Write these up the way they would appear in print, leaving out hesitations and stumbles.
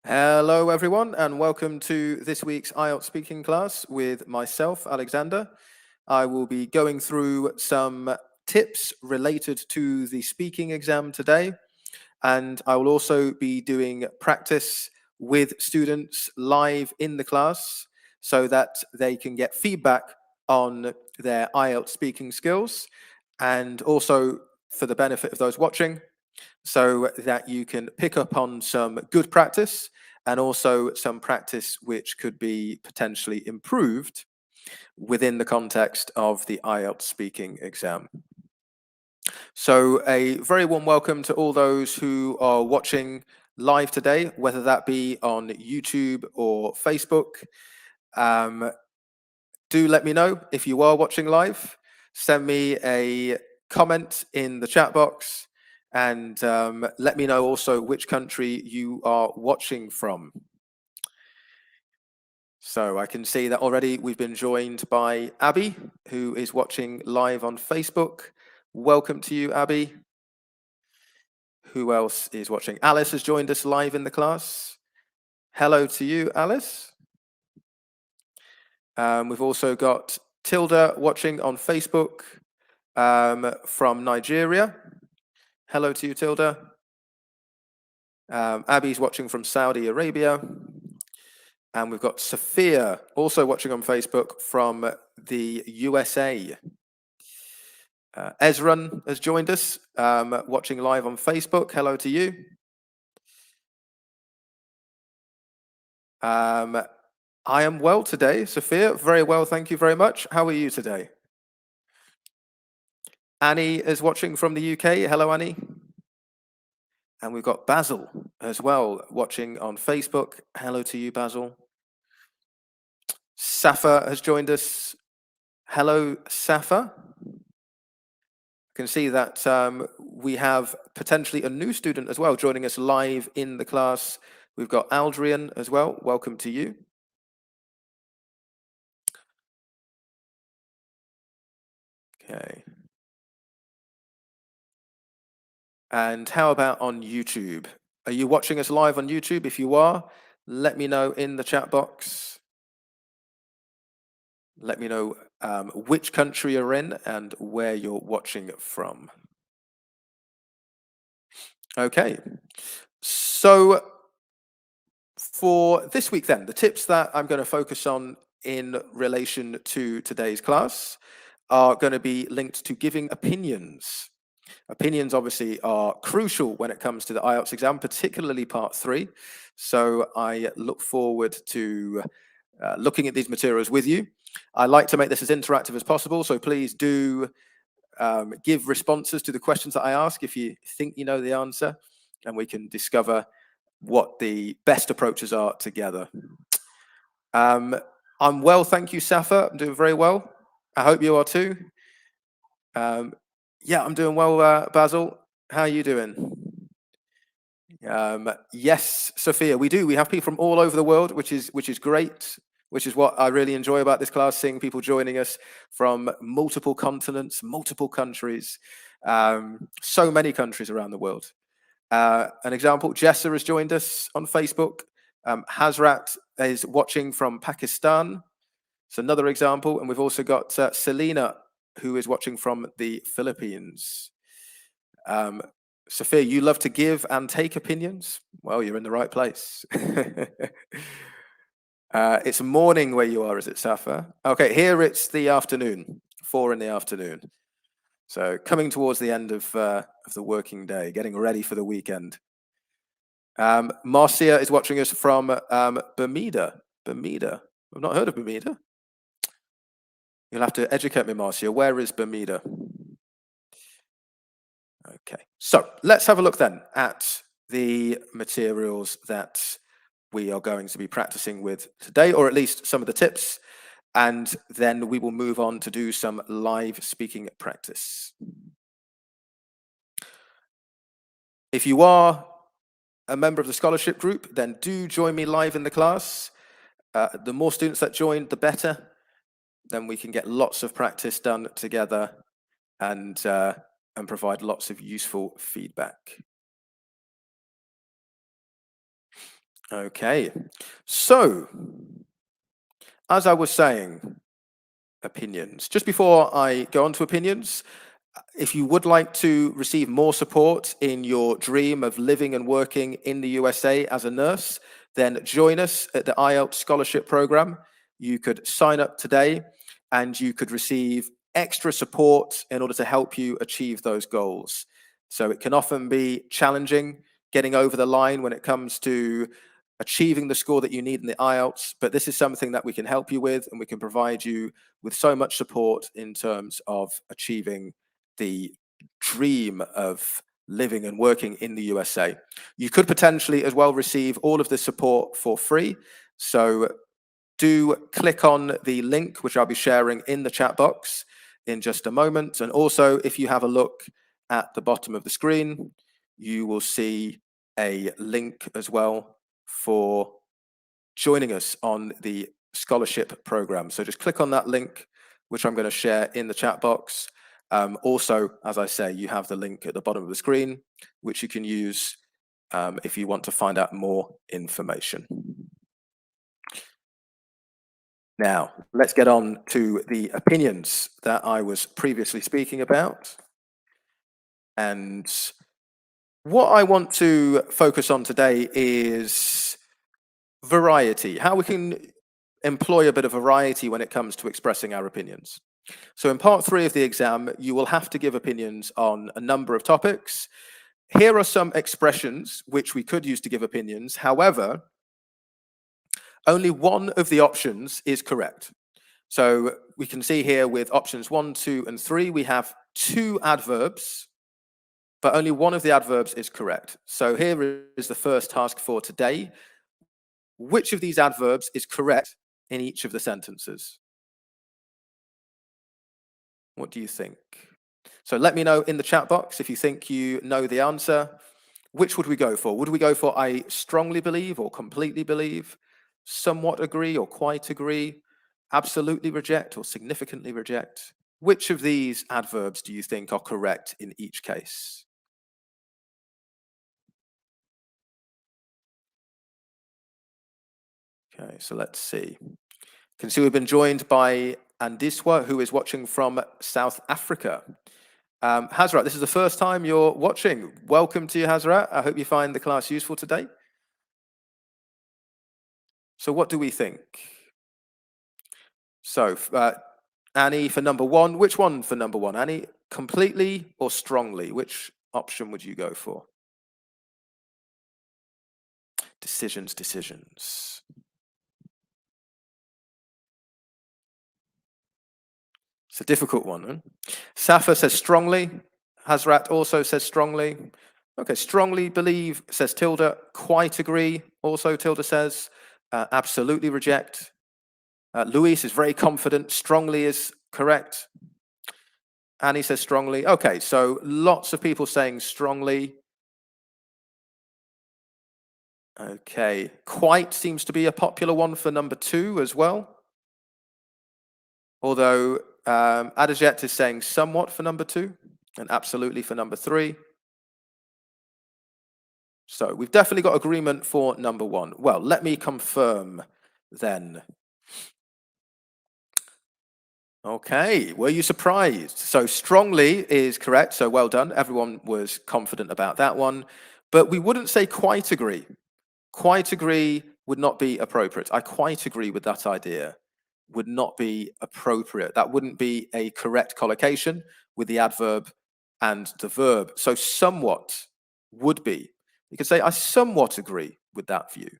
Hello, everyone, and welcome to this week's IELTS speaking class with myself, Alexander. I will be going through some tips related to the speaking exam today, and I will also be doing practice with students live in the class so that they can get feedback on their IELTS speaking skills, and also for the benefit of those watching, so that you can pick up on some good practice and also some practice which could be potentially improved within the context of the IELTS speaking exam. So a very warm welcome to all those who are watching live today, whether that be on YouTube or Facebook. Do let me know if you are watching live. Send me a comment in the chat box, and let me know also which country you are watching from. So I can see that already we've been joined by Abby, who is watching live on Facebook. Welcome to you, Abby. Who else is watching? Alice has joined us live in the class. Hello to you, Alice. We've also got Tilda watching on Facebook from Nigeria. Hello to you, Tilda. Abby's watching from Saudi Arabia. And we've got Sophia also watching on Facebook from the USA. Ezran has joined us, watching live on Facebook. Hello to you. I am well today, Sophia. Very well, thank you very much. How are you today? Annie is watching from the UK. Hello, Annie. And we've got Basil as well watching on Facebook. Hello to you, Basil. Safa has joined us. Hello, Safa. I can see that we have potentially a new student as well joining us live in the class. We've got Aldrian as well. Welcome to you. Okay. And how about on YouTube? Are you watching us live on YouTube? If you are, let me know in the chat box. Let me know which country you're in and where you're watching from. Okay, so for this week then, the tips that I'm going to focus on in relation to today's class are going to be linked to giving opinions. Opinions obviously are crucial when it comes to the IELTS exam, particularly part 3. So I look forward to looking at these materials with you. I like to make this as interactive as possible, so please do give responses to the questions that I ask if you think you know the answer, and we can discover what the best approaches are together. I'm well, thank you, Safa. I'm doing very well. I hope you are too. Yeah, I'm doing well, Basil. How are you doing? Yes, Sophia, we do. We have people from all over the world, which is great, which is what I really enjoy about this class, seeing people joining us from multiple continents, multiple countries, so many countries around the world. An example, Jessa has joined us on Facebook. Hazrat is watching from Pakistan. It's another example. And we've also got Selena, who is watching from the Philippines. Sophia, you love to give and take opinions? Well, you're in the right place. It's morning where you are, is it, Safa? Okay, here it's the afternoon, 4 in the afternoon. So coming towards the end of the working day, getting ready for the weekend. Marcia is watching us from Bermuda. Bermuda. I've not heard of Bermuda. You'll have to educate me, Marcia. Where is Bermuda? Okay, so let's have a look then at the materials that we are going to be practicing with today, or at least some of the tips, and then we will move on to do some live speaking practice. If you are a member of the scholarship group, then do join me live in the class. The more students that join, the better. Then we can get lots of practice done together and provide lots of useful feedback. Okay. So, as I was saying, opinions. Just before I go on to opinions, if you would like to receive more support in your dream of living and working in the USA as a nurse, then join us at the IELTS Scholarship Program. You could sign up today and you could receive extra support in order to help you achieve those goals. So it can often be challenging getting over the line when it comes to achieving the score that you need in the IELTS, but this is something that we can help you with, and we can provide you with so much support in terms of achieving the dream of living and working in the USA. You could potentially as well receive all of this support for free. So do click on the link, which I'll be sharing in the chat box in just a moment. And also, if you have a look at the bottom of the screen, you will see a link as well for joining us on the scholarship program. So just click on that link, which I'm going to share in the chat box. Also, as I say, you have the link at the bottom of the screen, which you can use if you want to find out more information. Now, let's get on to the opinions that I was previously speaking about. And what I want to focus on today is variety, how we can employ a bit of variety when it comes to expressing our opinions. So in part 3 of the exam, you will have to give opinions on a number of topics. Here are some expressions which we could use to give opinions. However, only one of the options is correct. So we can see here with options 1, 2, and 3, we have 2 adverbs, but only one of the adverbs is correct. So here is the first task for today. Which of these adverbs is correct in each of the sentences? What do you think? So let me know in the chat box if you think you know the answer. Which would we go for? Would we go for I strongly believe or completely believe, somewhat agree or quite agree, absolutely reject or significantly reject? Which of these adverbs do you think are correct in each case? Okay, so let's see. You can see we've been joined by Andiswa, who is watching from South Africa. Hazrat, this is the first time you're watching. Welcome to you, Hazrat. I hope you find the class useful today. So what do we think? So Annie for number 1. Which one for number 1, Annie? Completely or strongly? Which option would you go for? Decisions, decisions. It's a difficult one. Huh? Safa says strongly. Hazrat also says strongly. Okay, strongly believe, says Tilda. Quite agree, also Tilda says. Absolutely reject. Luis is very confident. Strongly is correct. Annie says strongly. Okay, so lots of people saying strongly. Okay, quite seems to be a popular one for number 2 as well. Although Adajat is saying somewhat for number 2 and absolutely for number 3. So we've definitely got agreement for number 1. Well, let me confirm then. Okay, were you surprised? So strongly is correct, so well done. Everyone was confident about that one. But we wouldn't say quite agree. Quite agree would not be appropriate. I quite agree with that idea. Would not be appropriate. That wouldn't be a correct collocation with the adverb and the verb. So somewhat would be. You could say, I somewhat agree with that view.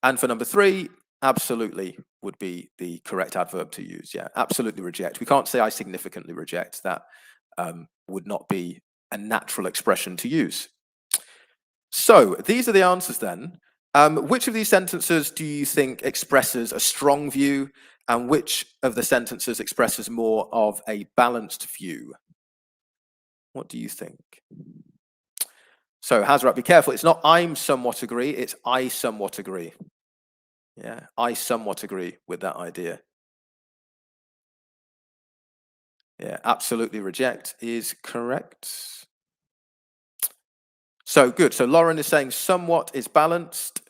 And for number 3, absolutely would be the correct adverb to use. Yeah, absolutely reject. We can't say I significantly reject. That would not be a natural expression to use. So these are the answers then. Which of these sentences do you think expresses a strong view, and which of the sentences expresses more of a balanced view? What do you think? So Hazrat, be careful. It's not I'm somewhat agree, it's I somewhat agree. Yeah, I somewhat agree with that idea. Yeah, absolutely reject is correct. So good. So Lauren is saying somewhat is balanced.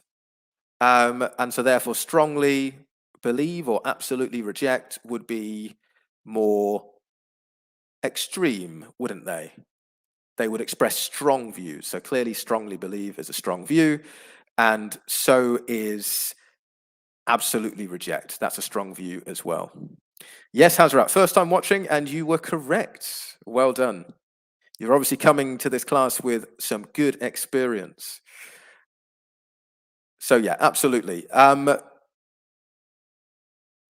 And so therefore strongly believe or absolutely reject would be more extreme, wouldn't they? They would express strong views. So clearly strongly believe is a strong view, and so is absolutely reject. That's a strong view as well. Yes, Hazrat, first time watching, and you were correct. Well done. You're obviously coming to this class with some good experience. So yeah, absolutely.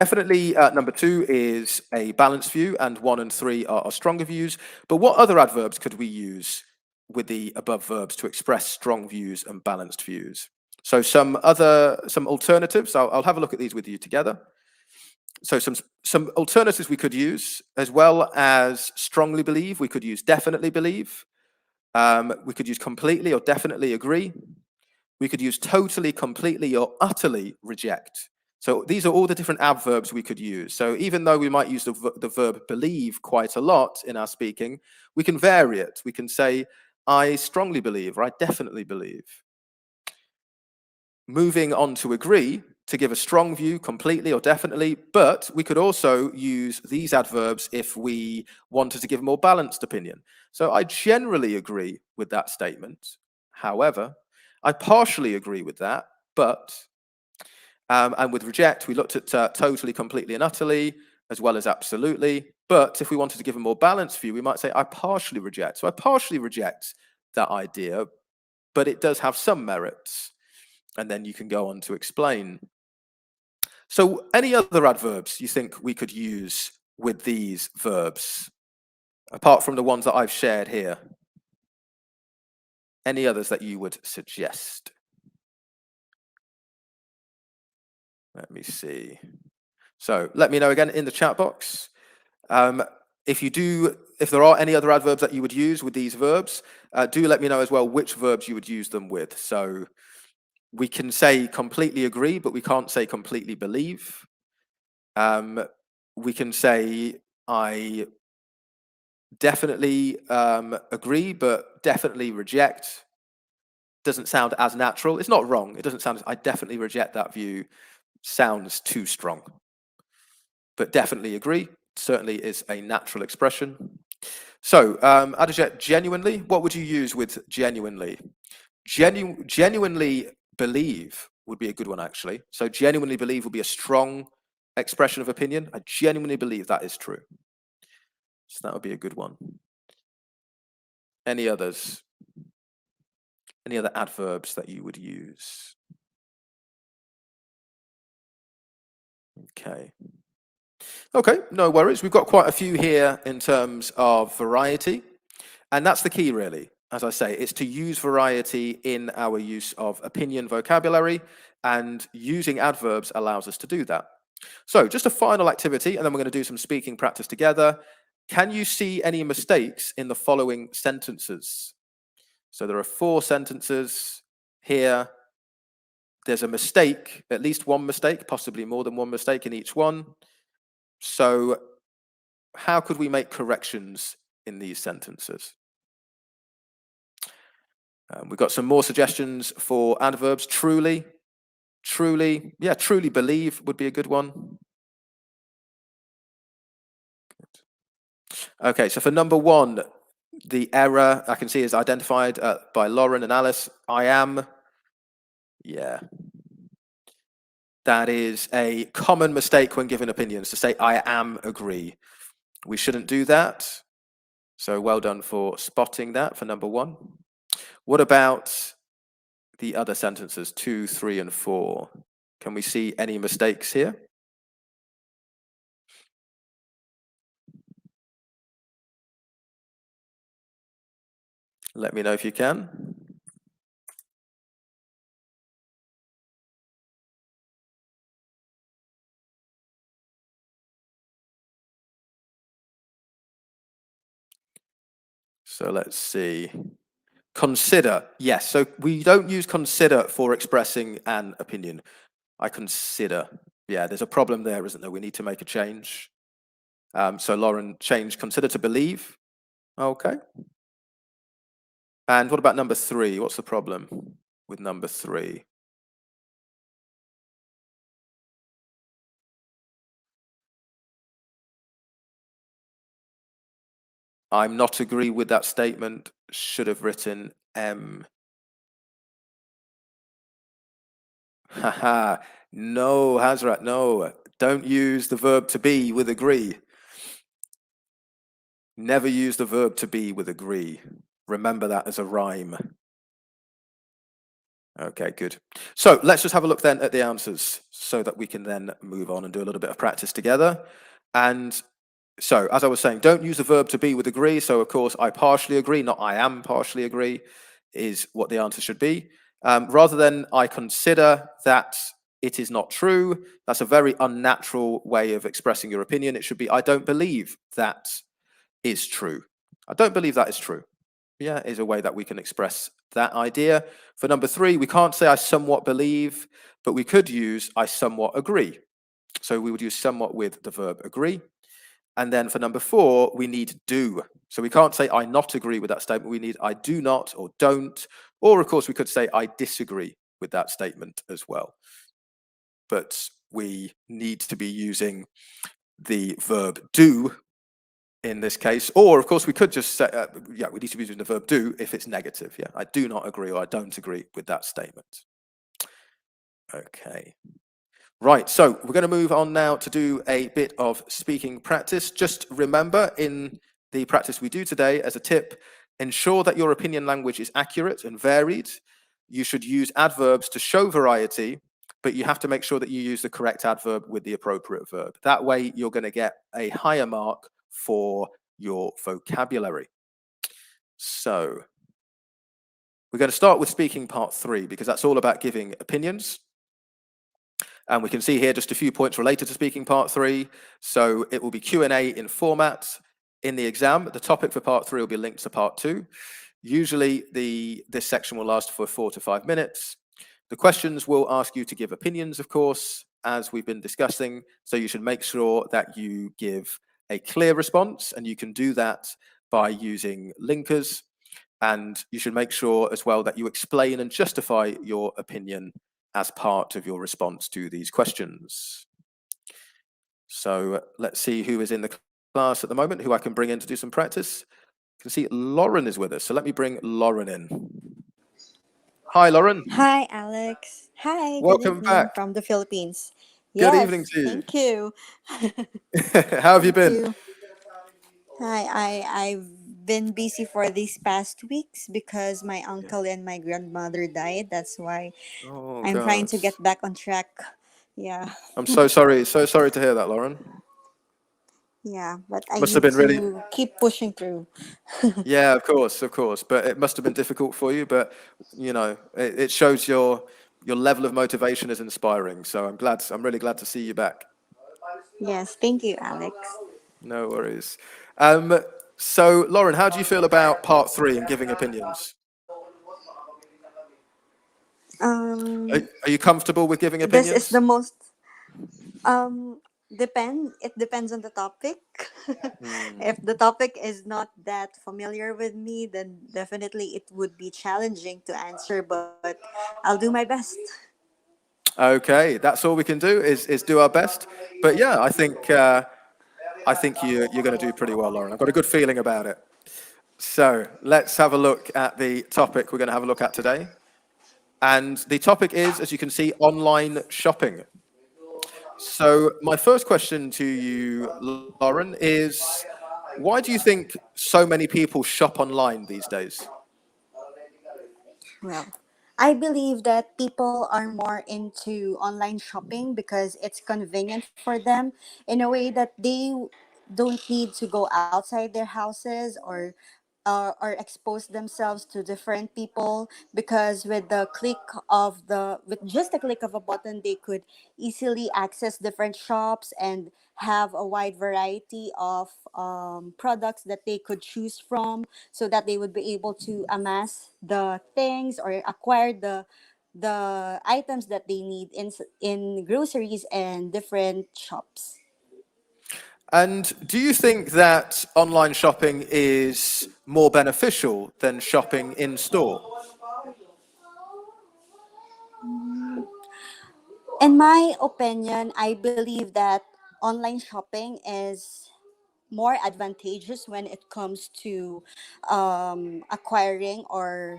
Definitely, number two is a balanced view, and one and three are stronger views. But what other adverbs could we use with the above verbs to express strong views and balanced views? So some alternatives. I'll have a look at these with you together. So some alternatives we could use, as well as strongly believe. We could use definitely believe. We could use completely or definitely agree. We could use totally, completely, or utterly reject. So these are all the different adverbs we could use. So even though we might use the verb believe quite a lot in our speaking, we can vary it. We can say, I strongly believe, or I definitely believe. Moving on to agree, to give a strong view, completely or definitely, but we could also use these adverbs if we wanted to give a more balanced opinion. So I generally agree with that statement. However, I partially agree with that, but, and with reject, we looked at totally, completely, and utterly, as well as absolutely. But if we wanted to give a more balanced view, we might say, I partially reject. So I partially reject that idea, but it does have some merits. And then you can go on to explain. So any other adverbs you think we could use with these verbs, apart from the ones that I've shared here? Any others that you would suggest? Let me see. So let me know again in the chat box. If there are any other adverbs that you would use with these verbs, do let me know as well which verbs you would use them with. So we can say completely agree, but we can't say completely believe. We can say I definitely agree, but definitely reject. Doesn't sound as natural. It's not wrong. It doesn't sound, I definitely reject that view. Sounds too strong. But definitely agree certainly is a natural expression. So, Adajat, genuinely, what would you use with genuinely? Genuinely believe would be a good one, actually. So genuinely believe would be a strong expression of opinion. I genuinely believe that is true. So that would be a good one. Any others? Any other adverbs that you would use? Okay. Okay, no worries. We've got quite a few here in terms of variety. And that's the key, really. As I say, it's to use variety in our use of opinion vocabulary, and using adverbs allows us to do that. So just a final activity, and then we're going to do some speaking practice together. Can you see any mistakes in the following sentences? So there are 4 sentences here. There's a mistake, at least one mistake, possibly more than one mistake in each one. So how could we make corrections in these sentences? We've got some more suggestions for adverbs. Truly, yeah, truly believe would be a good one. Okay, so for number 1, the error I can see is identified by Lauren and Alice. I am, yeah. That is a common mistake when giving opinions, to say I am agree. We shouldn't do that. So well done for spotting that for number 1. What about the other sentences, 2, 3, and 4? Can we see any mistakes here? Let me know if you can. So let's see. Consider, yes. So we don't use consider for expressing an opinion. I consider. Yeah, there's a problem there, isn't there? We need to make a change. So Lauren, change consider to believe. Okay. And what about number 3? What's the problem with number 3? I'm not agree with that statement should have written Haha. No, Hazrat, no. Don't use the verb to be with agree. Never use the verb to be with agree. Remember that as a rhyme. Okay, good. So let's just have a look then at the answers so that we can then move on and do a little bit of practice together. And so, as I was saying, don't use the verb to be with agree. So, of course, I partially agree, not I am partially agree, is what the answer should be. Rather than I consider that it is not true, that's a very unnatural way of expressing your opinion. It should be I don't believe that is true. I don't believe that is true. Yeah, is a way that we can express that idea. For number 3, we can't say I somewhat believe, but we could use I somewhat agree. So we would use somewhat with the verb agree. And then for number 4, we need do. So we can't say I not agree with that statement. We need I do not or don't. Or, of course, we could say I disagree with that statement as well. But we need to be using the verb do in this case. Or, of course, we could just say, we need to be using the verb do if it's negative. Yeah, I do not agree or I don't agree with that statement. Okay. Right, so we're going to move on now to do a bit of speaking practice. Just remember in the practice we do today, as a tip, ensure that your opinion language is accurate and varied. You should use adverbs to show variety, but you have to make sure that you use the correct adverb with the appropriate verb. That way, you're going to get a higher mark for your vocabulary. So we're going to start with speaking part 3, because that's all about giving opinions. And we can see here just a few points related to speaking part 3. So it will be Q&A in format in the exam. The topic for part 3 will be linked to part 2. Usually this section will last for 4 to 5 minutes. The questions will ask you to give opinions, of course, as we've been discussing. So you should make sure that you give a clear response, and you can do that by using linkers. And you should make sure as well that you explain and justify your opinion as part of your response to these questions. So let's see who is in the class at the moment, who I can bring in to do some practice. You can see Lauren is with us, so let me bring Lauren in. Hi, Lauren. Hi, Alex. Hi, good Welcome evening back. from the Philippines. Good evening Yes, to you. thank you. How have you Thank been? you. Hi, I've been busy for these past weeks because my Yeah. uncle and my grandmother died. That's why Oh, I'm trying God. to get back on track. Yeah, I'm so sorry. So sorry to hear that, Lauren. yeah, but I Must have need been really, to keep pushing through. yeah, of course, of course. But it must have been difficult for you. But it shows your level of motivation is inspiring. So I'm glad. I'm really glad to see you back. Yes, thank you, Alex. No worries. Um, so Lauren, how do you feel about part 3 and giving opinions? Are, Um, are you comfortable with giving this is the opinions? most it depends on the topic. Hmm. If the topic is not that familiar with me, then definitely it would be challenging to answer, but I'll do my best. Okay, that's all we can do is do our best. But yeah, I think you're going to do pretty well, Lauren. I've got a good feeling about it. So let's have a look at the topic we're going to have a look at today. And the topic is, as you can see, online shopping. So my first question to you, Lauren, is why do you think so many people shop online these days? Well, I believe that people are more into online shopping because it's convenient for them in a way that they don't need to go outside their houses or expose themselves to different people, because with the click of the with just a click of a button they could easily access different shops and have a wide variety of products that they could choose from, so that they would be able to amass the things or acquire the items that they need in groceries and different shops. And do you think that online shopping is more beneficial than shopping in store? In my opinion, I believe that online shopping is more advantageous when it comes to acquiring or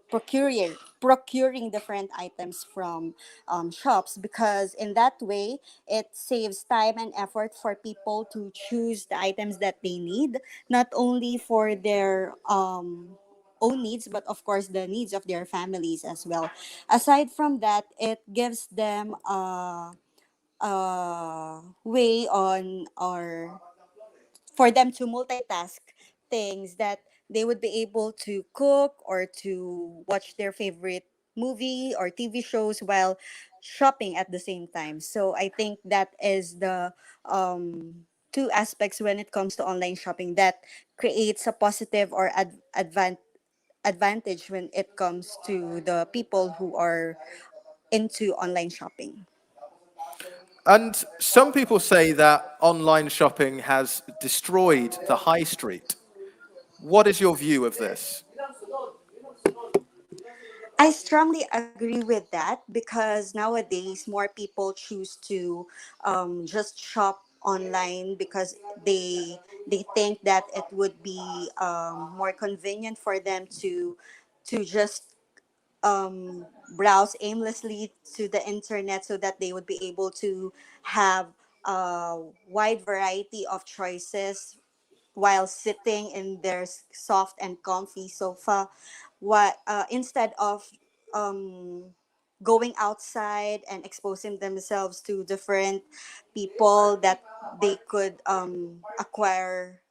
procuring different items from shops, because in that way it saves time and effort for people to choose the items that they need, not only for their own needs, but of course the needs of their families as well. Aside from that, it gives them way on or for them to multitask things, that they would be able to cook or to watch their favorite movie or TV shows while shopping at the same time. So I think that is the two aspects when it comes to online shopping that creates a positive or advantage when it comes to the people who are into online shopping. And some people say that online shopping has destroyed the high street. What is your view of this? I strongly agree with that, because nowadays more people choose to just shop online because they think that it would be more convenient for them to just browse aimlessly to the internet, so that they would be able to have a wide variety of choices while sitting in their soft and comfy sofa, what instead of um, going outside and exposing themselves to different people that they could acquire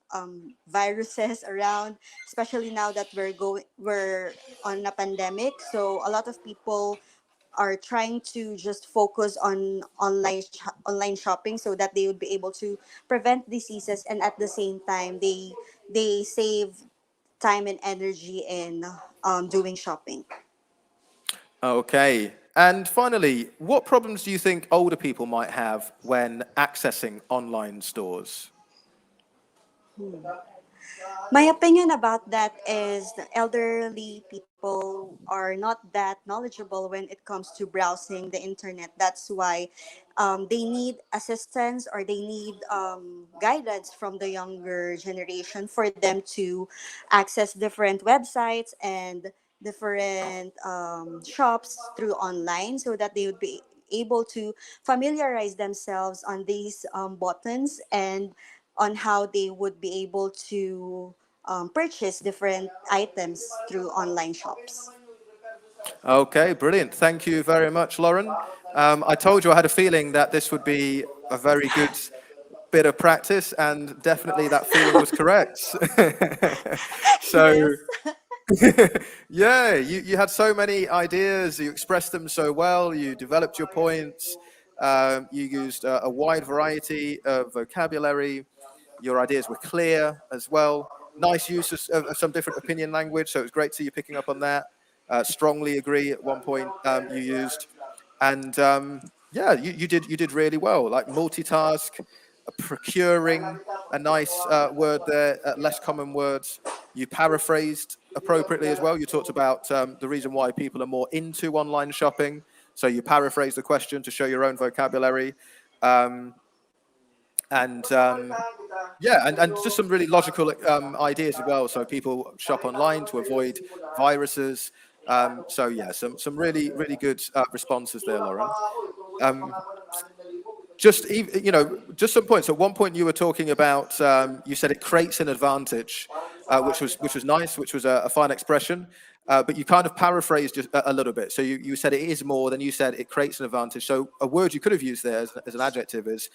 viruses around, especially now that we're on a pandemic. So a lot of people are trying to just focus on online shopping, so that they would be able to prevent diseases, and at the same time they save time and energy in doing shopping. Okay. And finally, what problems do you think older people might have when accessing online stores? My opinion about that is the elderly people are not that knowledgeable when it comes to browsing the internet. That's why they need assistance, or they need guidance from the younger generation for them to access different websites and different shops through online, so that they would be able to familiarize themselves on these buttons, and on how they would be able to purchase different items through online shops. Okay, brilliant. Thank you very much, Lauren. I told you I had a feeling that this would be a very good bit of practice, and definitely that feeling was correct. So, Yes. yeah, you had so many ideas, you expressed them so well, you developed your points, you used a wide variety of vocabulary, your ideas were clear as well. Nice use of some different opinion language, so it was great to see you picking up on that. Strongly agree at one point you used. And yeah, you did really well. Like multitask, procuring, a nice word there, less common words. You paraphrased appropriately as well. You talked about the reason why people are more into online shopping. So you paraphrased the question to show your own vocabulary. Um, and yeah, and just some really logical ideas as well. So people shop online to avoid viruses. So yeah, some really good responses there, Lauren. Um, just some points. At one point, you were talking about. You said it creates an advantage, which was nice, which was a fine expression. But you kind of paraphrased just a little bit. So you said it is more than you said it creates an advantage. So a word you could have used there as an adjective is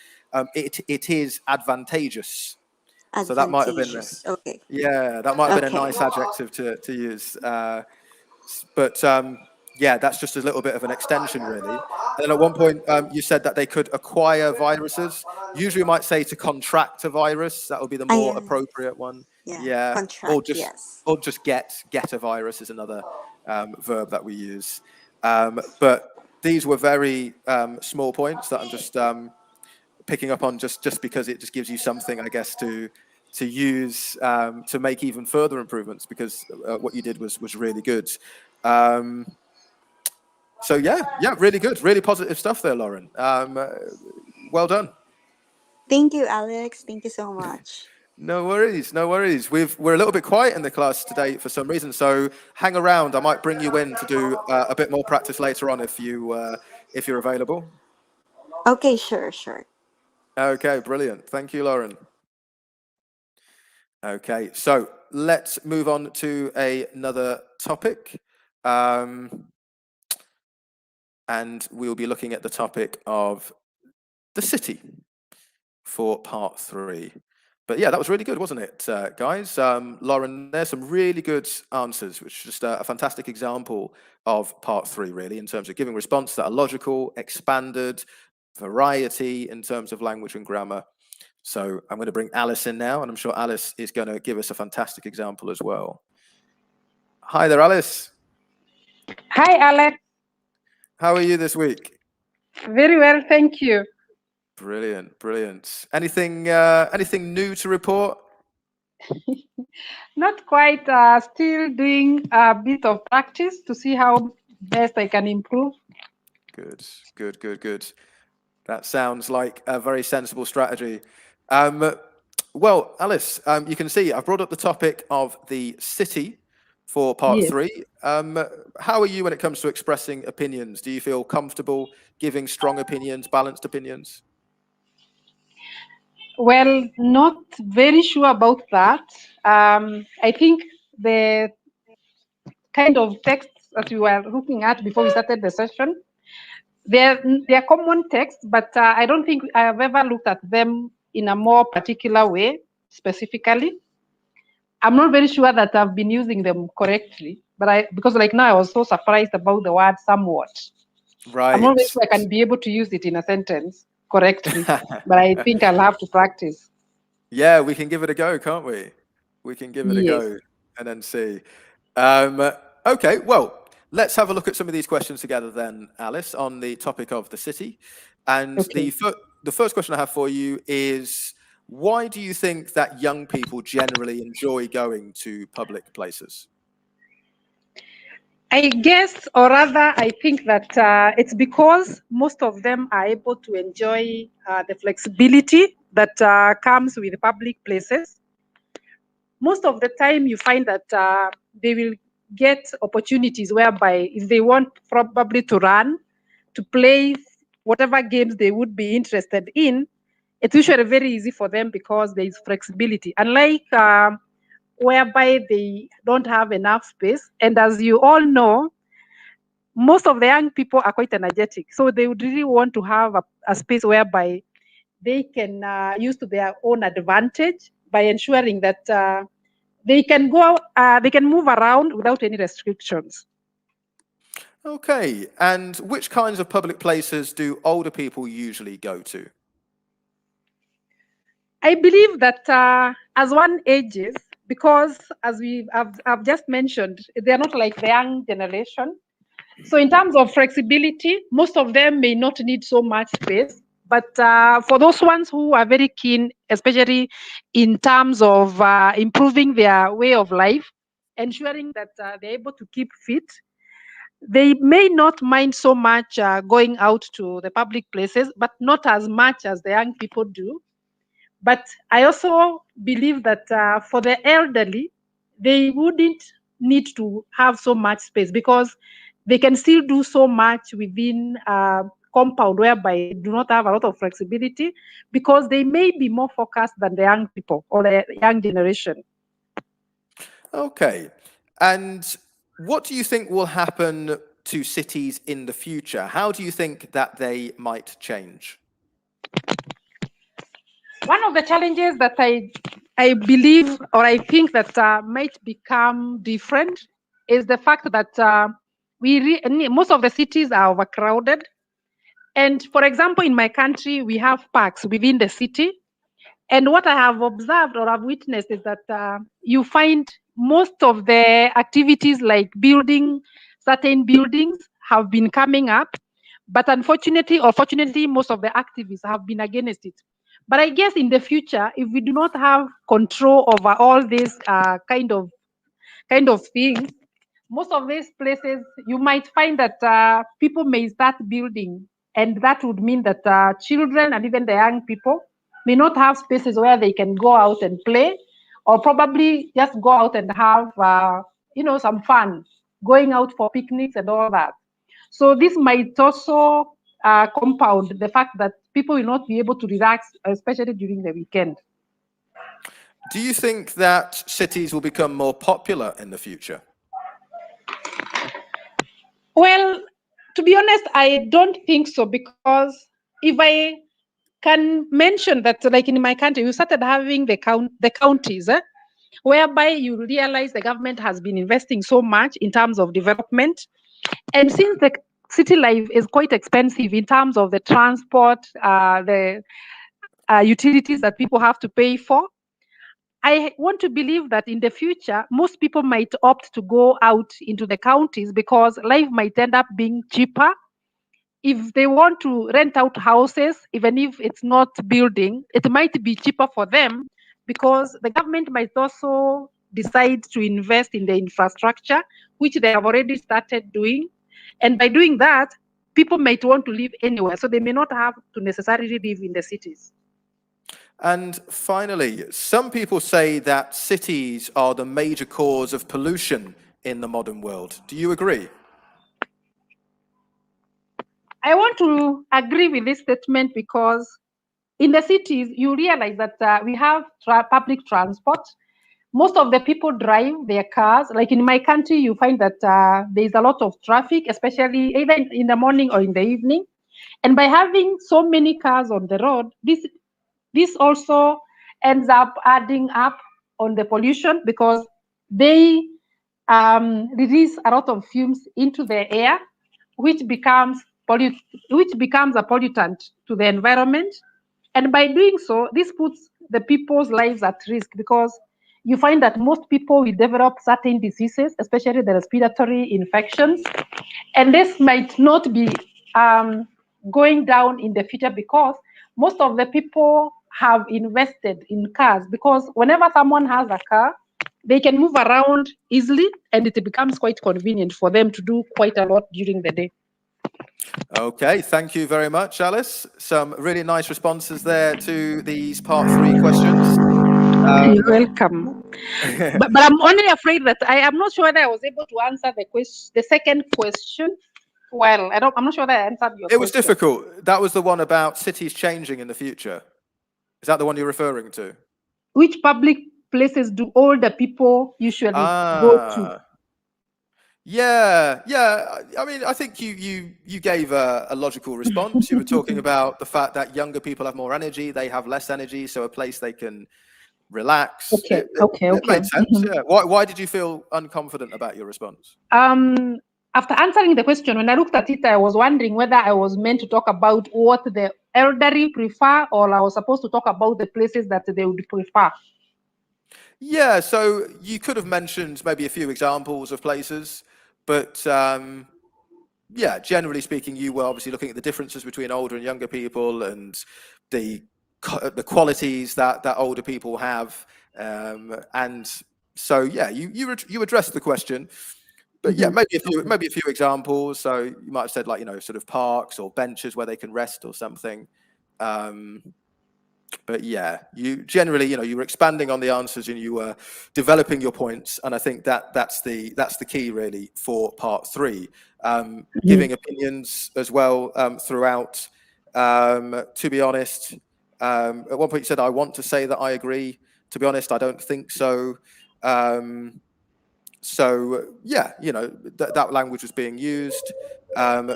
it is advantageous. So that might have been, Advantageous. Okay. yeah, that might have been a Okay. nice adjective to use. But yeah, that's just a little bit of an extension, really. And then at one point, you said that they could acquire viruses. Usually, you might say to contract a virus. That would be the more I appropriate one. Yeah. Yeah, or Contract. just Yes. or just get a virus is another verb that we use. But these were very small points that I'm just picking up on, just because it just gives you something, I guess, to use to make even further improvements, because what you did was really good. Um, so yeah, really good, really positive stuff there, Lauren. Well done. Thank you, Alex. Thank you so much. No worries, no worries. We're a little bit quiet in the class today for some reason, so hang around. I might bring you in to do a bit more practice later on if you're available. Okay, sure, sure. Okay, brilliant. Thank you, Lauren. Okay, so let's move on to another topic. And we'll be looking at the topic of the city for part 3. But yeah, that was really good, wasn't it, guys? Lauren, there's some really good answers, which is just a fantastic example of part 3, really, in terms of giving responses that are logical, expanded, variety in terms of language and grammar. So I'm going to bring Alice in now, and I'm sure Alice is going to give us a fantastic example as well. Hi there, Alice. Hi, Alex. How are you this week? Very well, thank you. Brilliant, brilliant. Anything new to report? Not quite. Still doing a bit of practice to see how best I can improve. Good, good, good, good. That sounds like a very sensible strategy. Well, Alice, you can see I've brought up the topic of the city for part Yes. 3. How are you when it comes to expressing opinions? Do you feel comfortable giving strong opinions, balanced opinions? Well, not very sure about that. I think the kind of texts that we were looking at before we started the session, they're common texts, but I don't think I have ever looked at them in a more particular way, specifically. I'm not very sure that I've been using them correctly, but because like now I was so surprised about the word somewhat. Right. I'm not very sure I can be able to use it in a sentence correctly, but I think I'll have to practice. Yeah, we can give it a go, can't we? We can give it a Yes. go and then see. Okay, well, let's have a look at some of these questions together then, Alice, on the topic of the city. And Okay. the first question I have for you is, why do you think that young people generally enjoy going to public places? I guess, or rather, I think that it's because most of them are able to enjoy the flexibility that comes with public places. Most of the time, you find that they will get opportunities whereby if they want probably to run, to play whatever games they would be interested in, it's usually very easy for them because there is flexibility. Unlike whereby they don't have enough space. And as you all know, most of the young people are quite energetic. So they would really want to have a space whereby they can use to their own advantage by ensuring that they can they can move around without any restrictions. Okay, and which kinds of public places do older people usually go to? I believe that as one ages, because as I've just mentioned, they're not like the young generation. So in terms of flexibility, most of them may not need so much space. But for those ones who are very keen, especially in terms of improving their way of life, ensuring that they're able to keep fit, they may not mind so much going out to the public places, but not as much as the young people do. But I also believe that for the elderly, they wouldn't need to have so much space because they can still do so much within a compound whereby they do not have a lot of flexibility because they may be more focused than the young people or the young generation. Okay, and what do you think will happen to cities in the future? How do you think that they might change? One of the challenges that I believe or I think that might become different is the fact that most of the cities are overcrowded. And for example, in my country, we have parks within the city. And what I have observed or have witnessed is that you find most of the activities like building certain buildings have been coming up. But unfortunately or fortunately, most of the activists have been against it. But I guess in the future, if we do not have control over all these kind of things, most of these places you might find that people may start building, and that would mean that children and even the young people may not have spaces where they can go out and play, or probably just go out and have, some fun, going out for picnics and all that. So this might also compound the fact that people will not be able to relax, especially during the weekend. Do you think that cities will become more popular in the future? Well, to be honest, I don't think so, because if I can mention that, like in my country, we started having the counties, whereby you realize the government has been investing so much in terms of development. And since the city life is quite expensive in terms of the transport, the utilities that people have to pay for, I want to believe that in the future, most people might opt to go out into the counties because life might end up being cheaper. If they want to rent out houses, even if it's not building, it might be cheaper for them because the government might also decide to invest in the infrastructure, which they have already started doing. And by doing that, people might want to live anywhere. So they may not have to necessarily live in the cities. And finally, some people say that cities are the major cause of pollution in the modern world. Do you agree? I want to agree with this statement because in the cities, you realize that we have public transport. Most of the people drive their cars. Like in my country, you find that there's a lot of traffic, especially either in the morning or in the evening. And by having so many cars on the road, this also ends up adding up on the pollution because they release a lot of fumes into the air, which becomes a pollutant to the environment. And by doing so, this puts the people's lives at risk because you find that most people will develop certain diseases, especially the respiratory infections. And this might not be going down in the future because most of the people have invested in cars, because whenever someone has a car, they can move around easily and it becomes quite convenient for them to do quite a lot during the day. Okay, thank you very much, Alice. Some really nice responses there to these part 3 questions. You're welcome. but I'm only afraid that I am not sure whether I was able to answer the second question. Well, I'm not sure that I answered your question. It was difficult. That was the one about cities changing in the future. Is that the one you're referring to? Which public places do older people usually go to? Yeah. I mean, I think you gave a logical response. You were talking about the fact that younger people have more energy, they have less energy, so a place they can relax. Okay. It made sense. Yeah. Why did you feel unconfident about your response? After answering the question, when I looked at it, I was wondering whether I was meant to talk about what the elderly prefer, or I was supposed to talk about the places that they would prefer. Yeah, so you could have mentioned maybe a few examples of places, but yeah, generally speaking, you were obviously looking at the differences between older and younger people and the qualities that older people have, and so yeah, you addressed the question. But yeah, maybe a few examples. So you might have said, like, sort of parks or benches where they can rest or something. But yeah, you generally, you were expanding on the answers and you were developing your points. And I think that's the key really for part 3. Giving opinions as well throughout. To be honest, at one point you said, I want to say that I agree. To be honest, I don't think so. So yeah, that language was being used.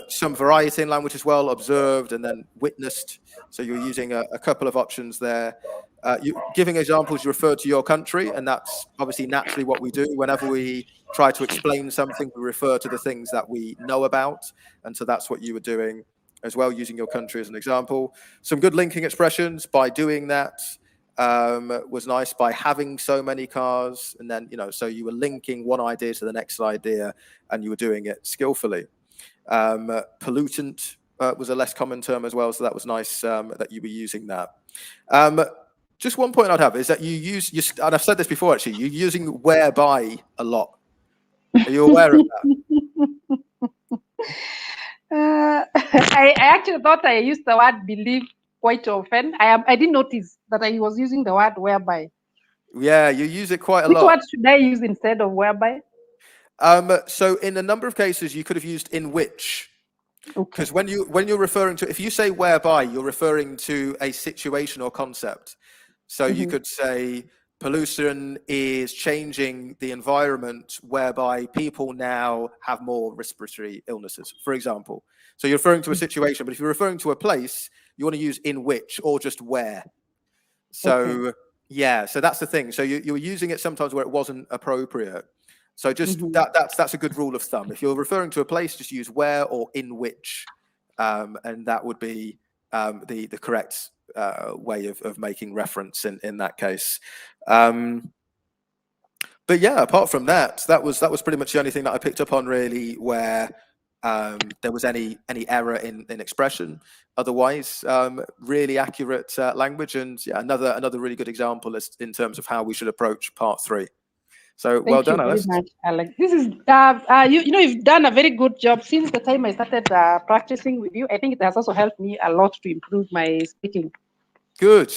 Some variety in language as well, observed and then witnessed. So you're using a couple of options there. Giving examples, you refer to your country, and that's obviously naturally what we do. Whenever we try to explain something, we refer to the things that we know about. And so that's what you were doing as well, using your country as an example. Some good linking expressions by doing that. Was nice, by having so many cars, and then so you were linking one idea to the next idea and you were doing it skillfully. Pollutant was a less common term as well, so that was nice that you were using that. Just one point I'd have is that and I've said this before actually, you're using whereby a lot. Are you aware of that? I actually thought I used the word believe quite often. I didn't notice that I was using the word whereby. Yeah, you use it quite a Which word lot. should I use instead of whereby? So in a number of cases, you could have used in which. Okay. Because when you're referring to, if you say whereby, you're referring to a situation or concept. So you could say pollution is changing the environment whereby people now have more respiratory illnesses, for example. So you're referring to a situation, but if you're referring to a place, you want to use in which or just where. So yeah, so that's the thing. So you're using it sometimes where it wasn't appropriate. So just that's a good rule of thumb. If you're referring to a place, just use where or in which, and that would be the correct way of making reference in that case. But yeah, apart from that, that was pretty much the only thing that I picked up on really where there was any error in expression. Otherwise, really accurate language, and yeah, another really good example is in terms of how we should approach part 3. So well Thank you done, very Alice. much, Alex. This is you've done a very good job since the time I started practicing with you. I think it has also helped me a lot to improve my speaking. Good.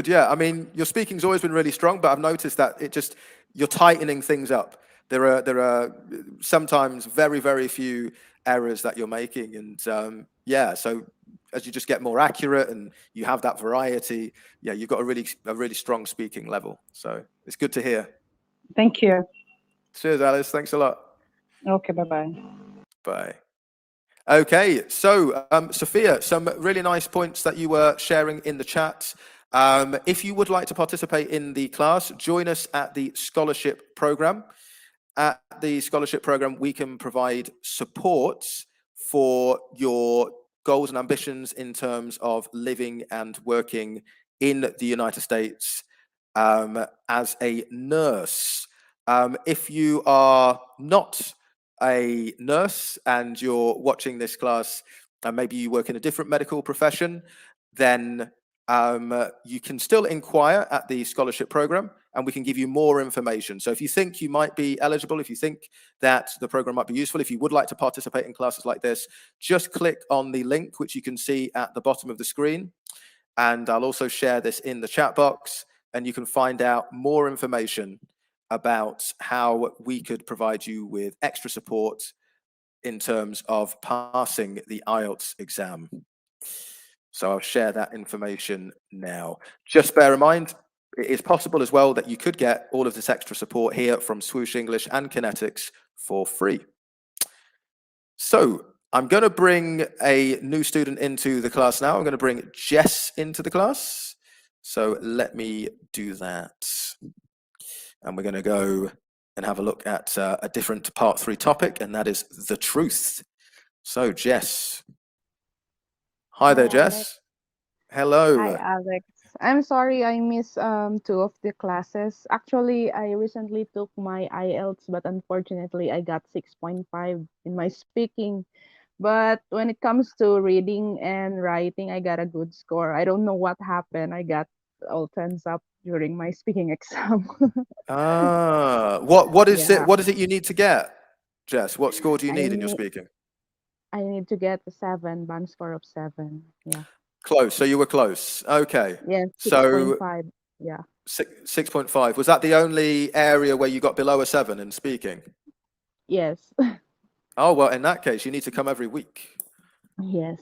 Yeah, I mean, your speaking's always been really strong, but I've noticed that you're tightening things up. There are sometimes very few errors that you're making, and yeah, so as you just get more accurate and you have that variety, yeah, you've got a really strong speaking level. So it's good to hear. Thank you. Cheers, Alice. Thanks a lot. Okay, bye-bye. Bye. Okay, so Sophia, some really nice points that you were sharing in the chat. If you would like to participate in the class, join us at the scholarship program. At the scholarship program, we can provide support for your goals and ambitions in terms of living and working in the United States as a nurse. If you are not a nurse and you're watching this class, and maybe you work in a different medical profession, then you can still inquire at the scholarship program and we can give you more information. So if you think you might be eligible, if you think that the program might be useful, if you would like to participate in classes like this, just click on the link which you can see at the bottom of the screen. And I'll also share this in the chat box, and you can find out more information about how we could provide you with extra support in terms of passing the IELTS exam. So I'll share that information now. Just bear in mind, it is possible as well that you could get all of this extra support here from Swoosh English and Connetics for free. So I'm going to bring a new student into the class now. I'm going to bring Jess into the class. So let me do that. And we're going to go and have a look at a different part 3 topic, and that is the truth. So Jess. Hi there, Hi, Alex. Jess. Hello. Hi, Alex. I'm sorry I missed 2 of the classes. Actually, I recently took my IELTS, but unfortunately, I got 6.5 in my speaking. But when it comes to reading and writing, I got a good score. I don't know what happened. I got all tens up during my speaking exam. What is it? Yeah, What is it you need to get, Jess? What score do you I need in your need speaking? I need to get a 7, band score of 7. Yeah. Close. So you were close. Okay. Yeah, So 6.5. Yeah. 6.5. Was that the only area where you got below a 7 in speaking? Yes. Oh, well, in that case, you need to come every week. Yes.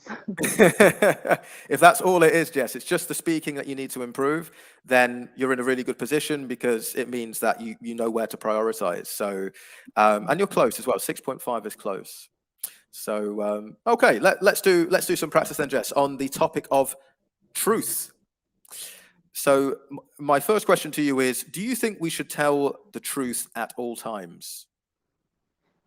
If that's all it is, Jess, it's just the speaking that you need to improve, then you're in a really good position because it means that you know where to prioritize. So, and you're close as well. 6.5 is close. So, okay, let's do some practice then, Jess, on the topic of truth. So, my first question to you is: do you think we should tell the truth at all times?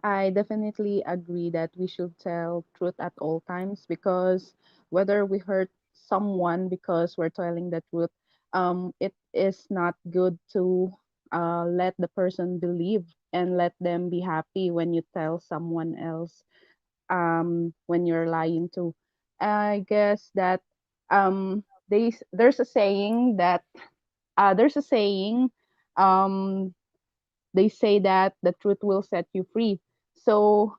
I definitely agree that we should tell truth at all times because whether we hurt someone because we're telling the truth, it is not good to let the person believe and let them be happy when you tell someone else when you're lying to. I guess that there's a saying that there's a saying they say that the truth will set you free. So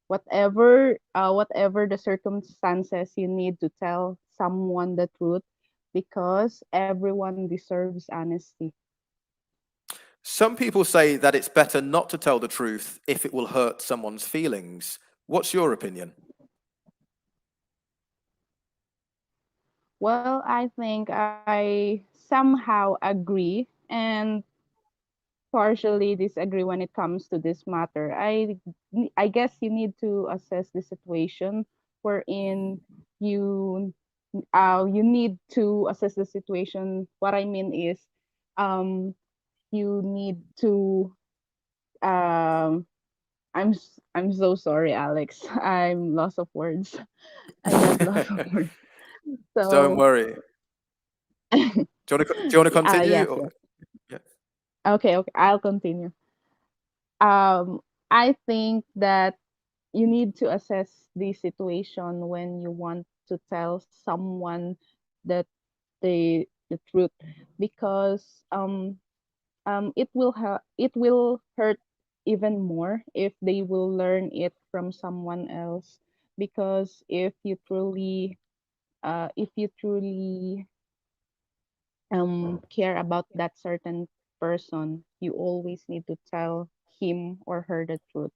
whatever the circumstances, you need to tell someone the truth because everyone deserves honesty. Some people say that it's better not to tell the truth if it will hurt someone's feelings. What's your opinion? Well, I think I somehow agree and partially disagree when it comes to this matter. I guess you need to assess the situation wherein you you need to assess the situation. What I mean is, um you need to um I'm so sorry, Alex. I'm lost of words. I got lost of words. Don't So worry. Do you want to continue? yes, Or, yes. yeah. Okay, okay. I'll continue. I think that you need to assess the situation when you want to tell someone that the truth, because it will hurt even more if they will learn it from someone else, because if you truly care about that certain person, you always need to tell him or her the truth.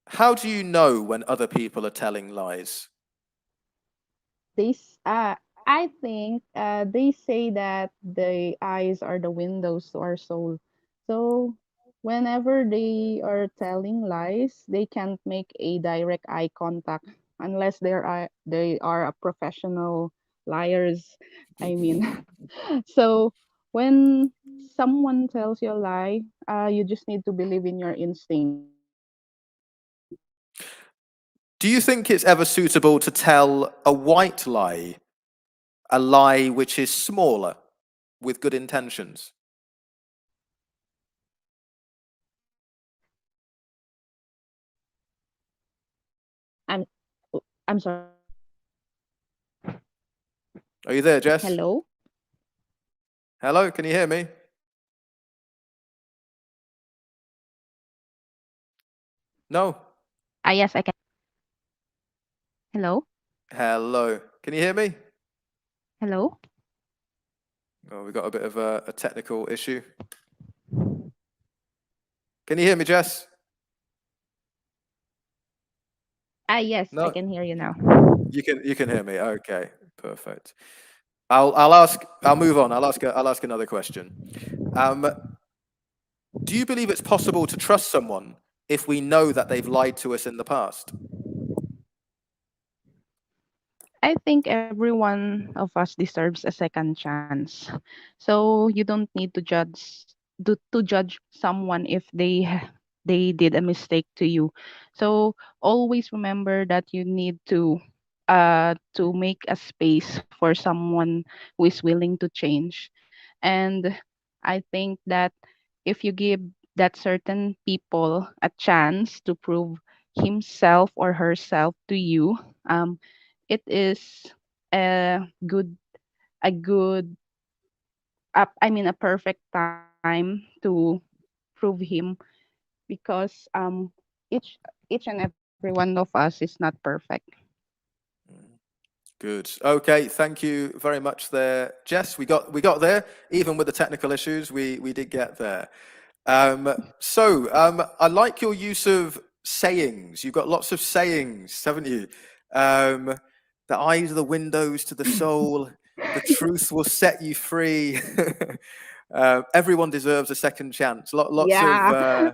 How do you know when other people are telling lies? This I think they say that the eyes are the windows to our soul. So whenever they are telling lies, they can't make a direct eye contact unless they are a professional liars. I mean, so when someone tells you a lie, you just need to believe in your instinct. Do you think it's ever suitable to tell a white lie, a lie which is smaller with good intentions? I'm I'm sorry. Are you there, Jess? Hello. Hello, can you hear me? No? Yes, I can. Hello. Hello. Can you hear me? Hello. Oh, we've got a bit of a technical issue. Can you hear me, Jess? Yes, I No? can hear you now. You can hear me. Okay, perfect. I'll move on. I'll ask another question. Um, do you believe it's possible to trust someone if we know that they've lied to us in the past? I think every one of us deserves a second chance. So you don't need to judge someone if they did a mistake to you. So always remember that you need to make a space for someone who is willing to change. And I think that if you give that certain people a chance to prove himself or herself to you, it is a good a good I mean a perfect time to prove him, because each and every one of us is not perfect. Good. Okay, thank you very much there, Jess. We got there. Even with the technical issues, we did get there. I like your use of sayings. You've got lots of sayings, haven't you? Um, the eyes are the windows to the soul. The truth will set you free. Everyone deserves a second chance. Lots of Yeah.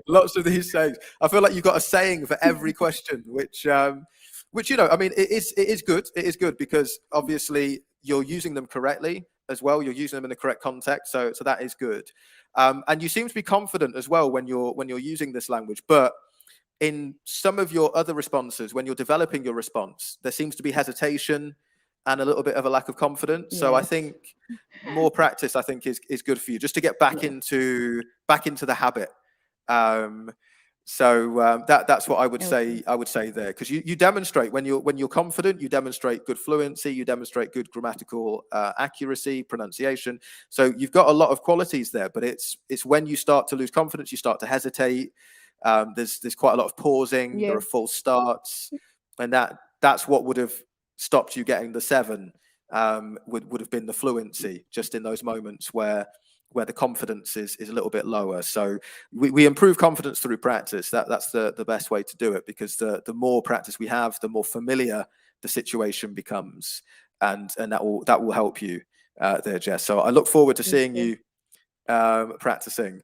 lots of these sayings. I feel like you've got a saying for every question, which I mean, it is good. It is good because obviously you're using them correctly as well. You're using them in the correct context, so that is good. And you seem to be confident as well when you're using this language, but in some of your other responses, when you're developing your response, there seems to be hesitation and a little bit of a lack of confidence. So I Yes. think more practice, I think, is good for you, just to get back Yes. into the habit. Um, that's what I would say. Okay. I would say there, because you demonstrate when you're confident, you demonstrate good fluency, you demonstrate good grammatical accuracy, pronunciation. So you've got a lot of qualities there, but it's when you start to lose confidence, you start to hesitate. There's quite a lot of pausing. There are Yes. false starts, and that's what would have stopped you getting the 7. Would have been the fluency, just in those moments where the confidence is a little bit lower. So we improve confidence through practice. That's the best way to do it, because the more practice we have, the more familiar the situation becomes, and that will help you there, Jess. So I look forward to seeing you practicing.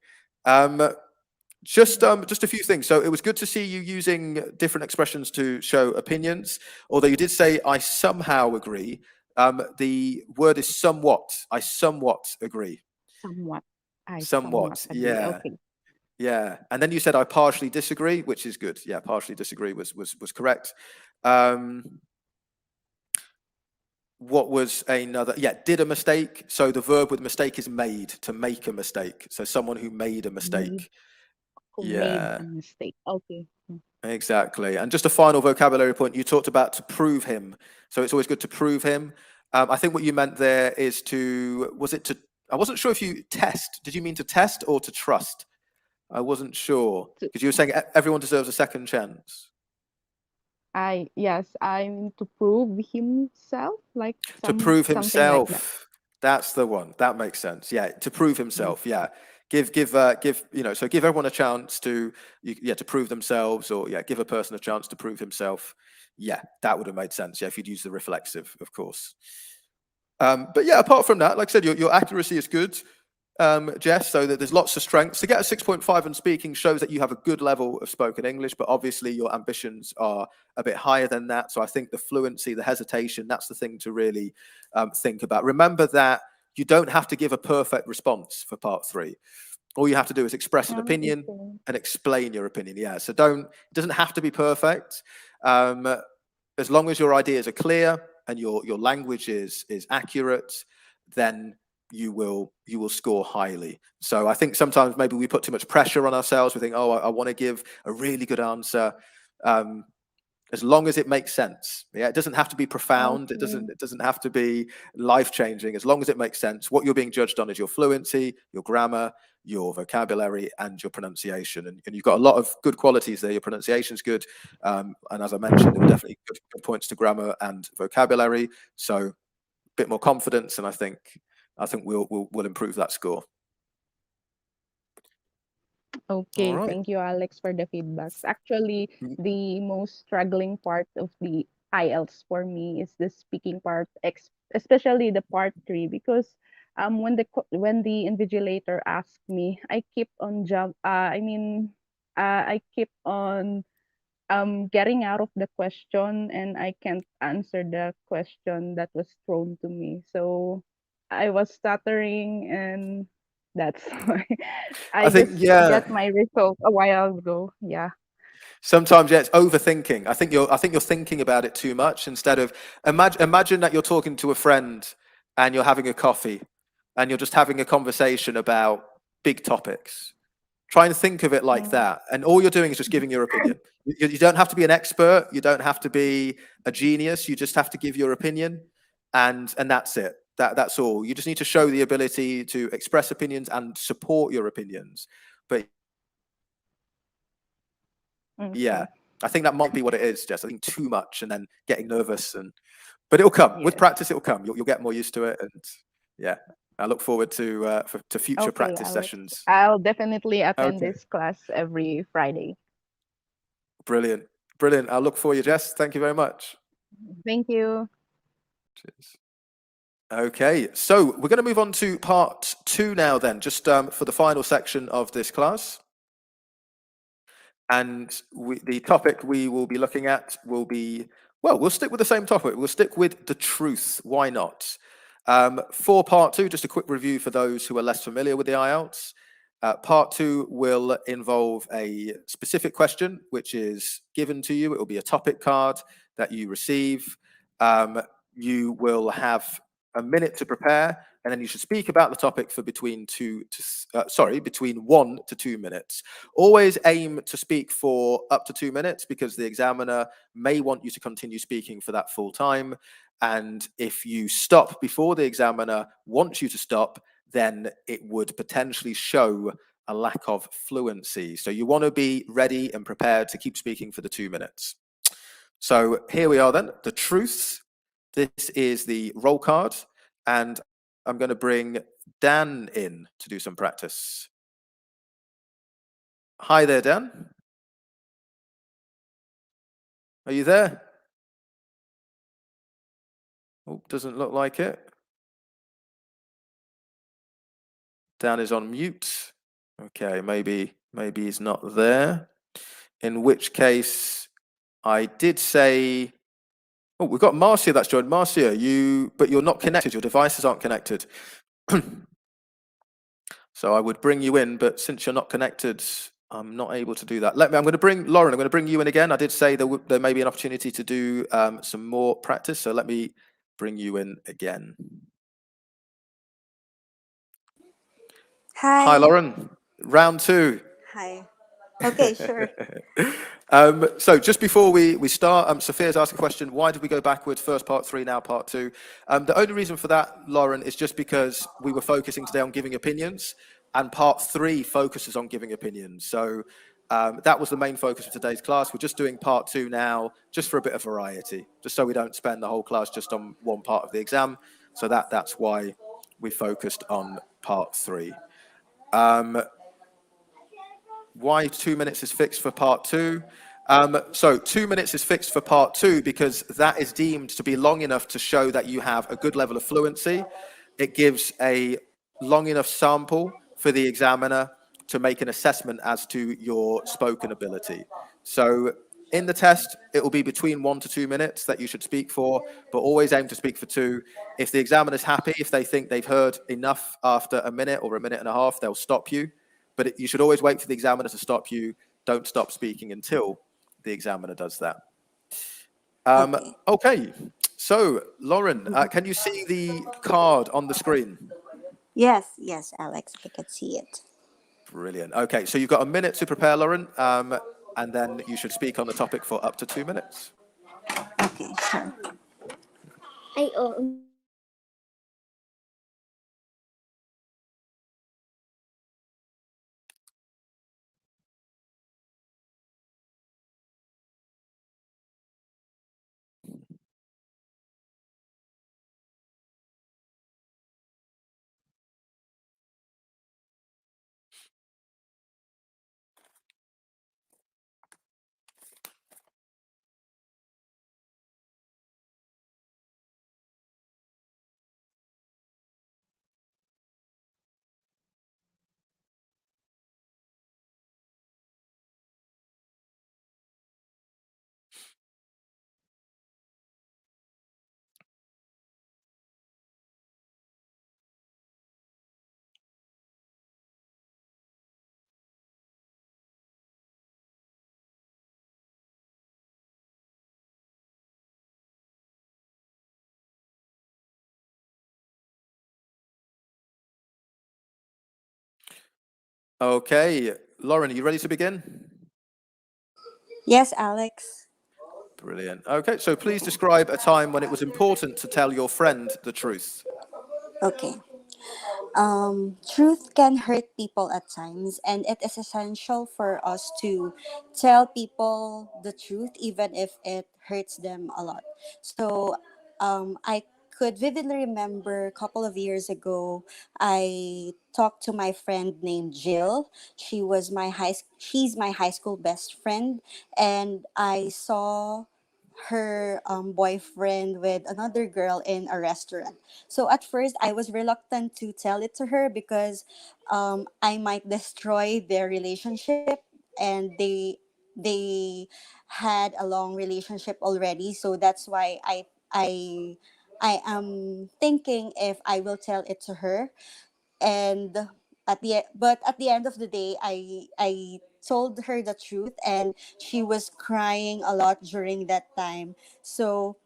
Just a few things. So it was good to see you using different expressions to show opinions, although you did say I somehow agree. The word is somewhat. I somewhat agree. Somewhat. I somewhat Somewhat, agree. yeah. Okay. Yeah. And then you said I partially disagree, which is good. Yeah, partially disagree was correct. What was another? Yeah, did a mistake. So the verb with mistake is made, to make a mistake. So someone who made a mistake. Who made Yeah, a mistake. Okay. exactly. And just a final vocabulary point, you talked about to prove him. So it's always good to prove him. I think what you meant there is I wasn't sure if you test. Did you mean to test or to trust? I wasn't sure, To, because you were saying everyone deserves a second chance. yes, I'm to prove himself, like To prove something like that. himself. That's the one. That makes sense. Yeah, to prove himself. Yeah, give so give everyone a chance to to prove themselves, or give a person a chance to prove himself. Yeah, that would have made sense. Yeah, if you'd use the reflexive, of course. But yeah, apart from that, like I said, your accuracy is good, Jess, so that there's lots of strengths. To get a 6.5 in speaking shows that you have a good level of spoken English, but obviously your ambitions are a bit higher than that. So I think the fluency, the hesitation, that's the thing to really think about. Remember that you don't have to give a perfect response for part 3. All you have to do is express an opinion Okay. and explain your opinion. Yeah, so it doesn't have to be perfect. As long as your ideas are clear and your language is accurate, then you will score highly. So I think sometimes maybe we put too much pressure on ourselves. We think, oh, I want to give a really good answer. As long as it makes sense. Yeah, it doesn't have to be profound. It Okay. doesn't have to be life-changing. As long as it makes sense. What you're being judged on is your fluency, your grammar, your vocabulary, and your pronunciation. And you've got a lot of good qualities there. Your pronunciation's good. And as I mentioned, there were definitely good points to grammar and vocabulary. So a bit more confidence, and I think we'll improve that score. All Okay, right. thank you, Alex, for the feedbacks. Actually, the most struggling part of the IELTS for me is the speaking part, especially the part 3, because when the invigilator asked me, I keep on I keep on getting out of the question, and I can't answer the question that was thrown to me. So I was stuttering, and that's why I I think, just yeah. get my result a while ago. Yeah. Sometimes, yeah, it's overthinking. I think you're thinking about it too much, instead of imagine that you're talking to a friend and you're having a coffee and you're just having a conversation about big topics. Try and think of it like Mm, that, and all you're doing is just giving your opinion. You don't have to be an expert. You don't have to be a genius. You just have to give your opinion, and that's it. That's all. You just need to show the ability to express opinions and support your opinions. But yeah, okay. I think that might be what it is, Jess. I think too much and then getting nervous, but it'll come. With Yes. practice, it'll come. You'll get more used to it, and yeah, I look forward to future Okay, practice Alex. sessions. I'll definitely attend Okay, this class every Friday. brilliant, brilliant. I'll look for you, Jess. Thank you very much. Thank you. Cheers. Okay, so we're going to move on to part 2 now then, just for the final section of this class. And the topic we will be looking at will be, well, we'll stick with the same topic. We'll stick with the truth. Why not? For part 2, just a quick review for those who are less familiar with the IELTS. Part 2 will involve a specific question, which is given to you. It will be a topic card that you receive. You will have a minute to prepare, and then you should speak about the topic for between 1 to 2 minutes. Always aim to speak for up to 2 minutes, because the examiner may want you to continue speaking for that full time. And if you stop before the examiner wants you to stop, then it would potentially show a lack of fluency. So you want to be ready and prepared to keep speaking for the 2 minutes. So here we are then, the truths. This is the roll card, and I'm going to bring Dan in to do some practice. Hi there, Dan. Are you there? Oh, doesn't look like it. Dan is on mute. Okay, maybe he's not there. In which case, I did say, oh, we've got Marcia that's joined. Marcia, but you're not connected. Your devices aren't connected. So I would bring you in, but since you're not connected, I'm not able to do that. I'm going to bring Lauren. I'm going to bring you in again. I did say there may be an opportunity to do some more practice. So let me bring you in again. Hi. Hi, Lauren. Round 2. Hi. Okay, sure. So just before we start, Sophia's asked a question, why did we go backwards, first part 3, now part 2? The only reason for that, Lauren, is just because we were focusing today on giving opinions, and part 3 focuses on giving opinions. So that was the main focus of today's class. We're just doing part 2 now, just for a bit of variety, just so we don't spend the whole class just on one part of the exam. So that's why we focused on part 3. Why 2 minutes is fixed for part 2? So 2 minutes is fixed for part 2 because that is deemed to be long enough to show that you have a good level of fluency. It gives a long enough sample for the examiner to make an assessment as to your spoken ability. So in the test, it will be between 1 to 2 minutes that you should speak for, but always aim to speak for 2. If the examiner's happy, if they think they've heard enough after a minute or a minute and a half, they'll stop you. But you should always wait for the examiner to stop you. Don't stop speaking until the examiner does that. Okay. So, Lauren, can you see the card on the screen? Yes, Alex, I can see it. Brilliant. Okay, so you've got a minute to prepare, Lauren, and then you should speak on the topic for up to 2 minutes. Okay, sure. Okay, Lauren, are you ready to begin? Yes, Alex. Brilliant. Okay, so please describe a time when it was important to tell your friend the truth. Okay. Truth can hurt people at times, and it is essential for us to tell people the truth, even if it hurts them a lot. So, I could vividly remember a couple of years ago, I talked to my friend named Jill. She's my high school best friend, and I saw her boyfriend with another girl in a restaurant. So at first, I was reluctant to tell it to her because I might destroy their relationship, and they had a long relationship already. So that's why I am thinking if I will tell it to her. And at the end of the day, I told her the truth, and she was crying a lot during that time. So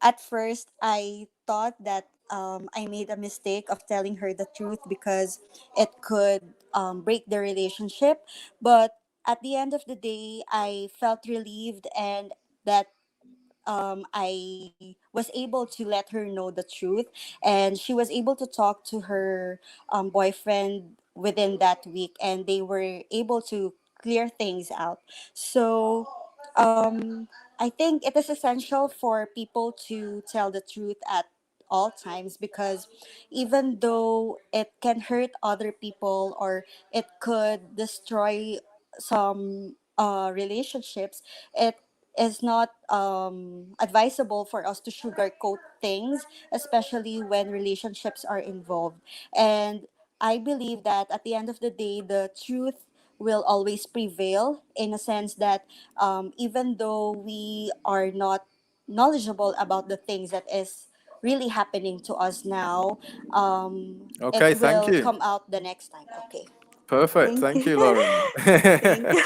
at first, I thought that I made a mistake of telling her the truth because it could break the relationship. But at the end of the day, I felt relieved, and that I was able to let her know the truth, and she was able to talk to her boyfriend within that week, and they were able to clear things out. So I think it is essential for people to tell the truth at all times, because even though it can hurt other people or it could destroy some relationships, it is not advisable for us to sugarcoat things, especially when relationships are involved. And I believe that at the end of the day, the truth will always prevail, in a sense that even though we are not knowledgeable about the things that is really happening to us now, it Okay, thank will you. come out the next time. Okay. Perfect. Thank Thank you. you, Lauren. Thank you.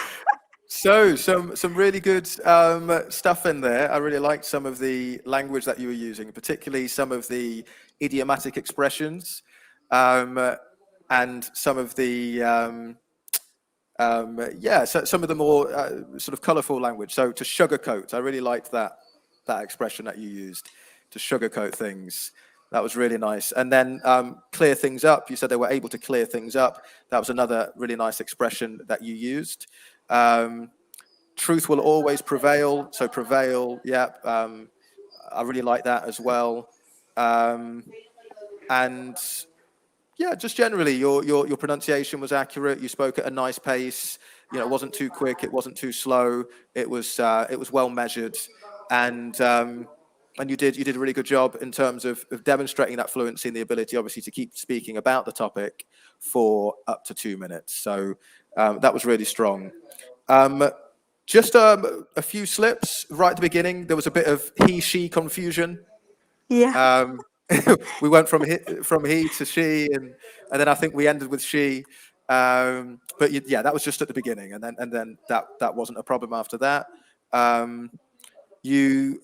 So some really good stuff in there. I really liked some of the language that you were using, particularly some of the idiomatic expressions, and some of the yeah, so some of the more sort of colourful language. So to sugarcoat, I really liked that expression that you used, to sugarcoat things. That was really nice. And then clear things up. You said they were able to clear things up. That was another really nice expression that you used. Truth will always prevail. So prevail, yeah. I really like that as well. And yeah, just generally, your pronunciation was accurate. You spoke at a nice pace. You know, it wasn't too quick. It wasn't too slow. It was well measured, and you did a really good job in terms of demonstrating that fluency and the ability, obviously, to keep speaking about the topic for up to 2 minutes. So that was really strong. Just a few slips right at the beginning. There was a bit of he/she confusion. Yeah. Um, we went from he to she, and then I think we ended with she. But yeah, that was just at the beginning, and then that wasn't a problem after that. You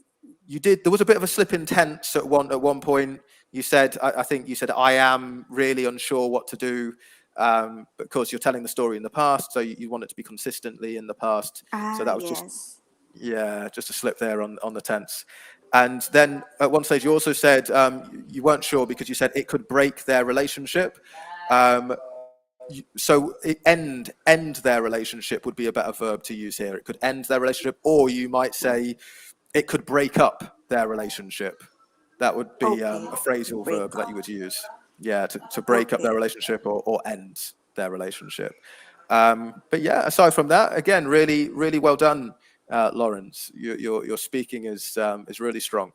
did. There was a bit of a slip in tense at one point. You said, I think you said, I am really unsure what to do, because you're telling the story in the past, so you want it to be consistently in the past. So that was just, Yes. yeah, just a slip there on the tense. And then at one stage you also said you weren't sure because you said it could break their relationship. So end their relationship would be a better verb to use here. It could end their relationship, or you might say it could break up their relationship. That would be a Okay. phrasal verb Break that up. you would use. Yeah, to break up Okay. their relationship or end their relationship. But yeah, aside from that, again, really well done, Lawrence. Your speaking is really strong.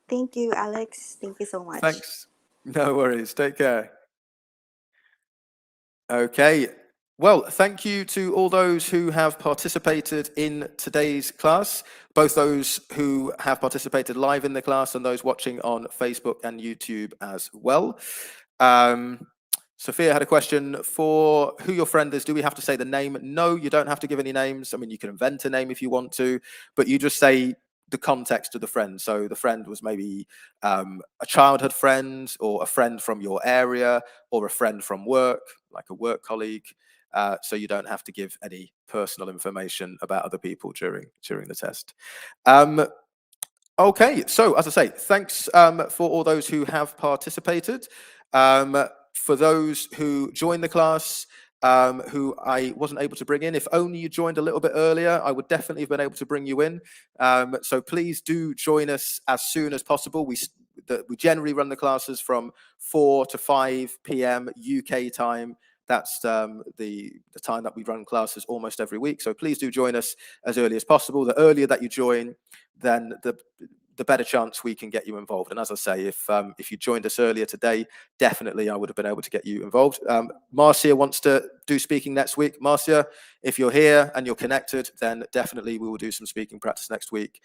Thank you, Alex. Thank you so much. Thanks. No worries. Take care. Okay. Well, thank you to all those who have participated in today's class, both those who have participated live in the class and those watching on Facebook and YouTube as well. Sophia had a question for who your friend is. Do we have to say the name? No, you don't have to give any names. I mean, you can invent a name if you want to, but you just say the context of the friend. So the friend was maybe a childhood friend, or a friend from your area, or a friend from work, like a work colleague. So you don't have to give any personal information about other people during the test. Okay, so as I say, thanks for all those who have participated. For those who joined the class, who I wasn't able to bring in, if only you joined a little bit earlier, I would definitely have been able to bring you in. So please do join us as soon as possible. We generally run the classes from 4 to 5 p.m. UK time. That's the time that we run classes almost every week. So please do join us as early as possible. The earlier that you join, then the better chance we can get you involved. And as I say, if you joined us earlier today, definitely I would have been able to get you involved. Marcia wants to do speaking next week. Marcia, if you're here and you're connected, then definitely we will do some speaking practice next week.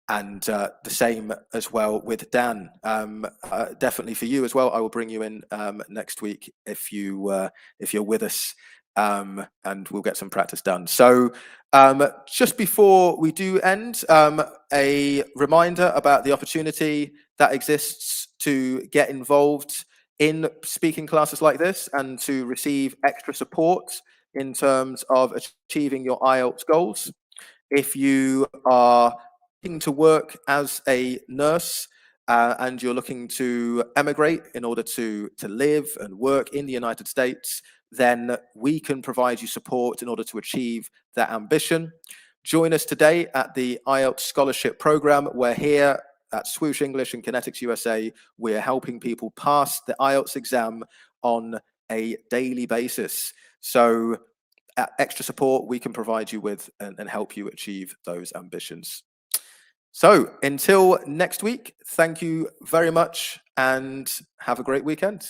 And the same as well with Dan. Definitely for you as well. I will bring you in next week if you're with us, and we'll get some practice done. So just before we do end, a reminder about the opportunity that exists to get involved in speaking classes like this and to receive extra support in terms of achieving your IELTS goals. If you are looking to work as a nurse, and you're looking to emigrate in order to live and work in the United States, then we can provide you support in order to achieve that ambition. Join us today at the IELTS Scholarship Program. We're here at Swoosh English and Connetics USA. We're helping people pass the IELTS exam on a daily basis. So extra support we can provide you with and help you achieve those ambitions. So until next week, thank you very much and have a great weekend.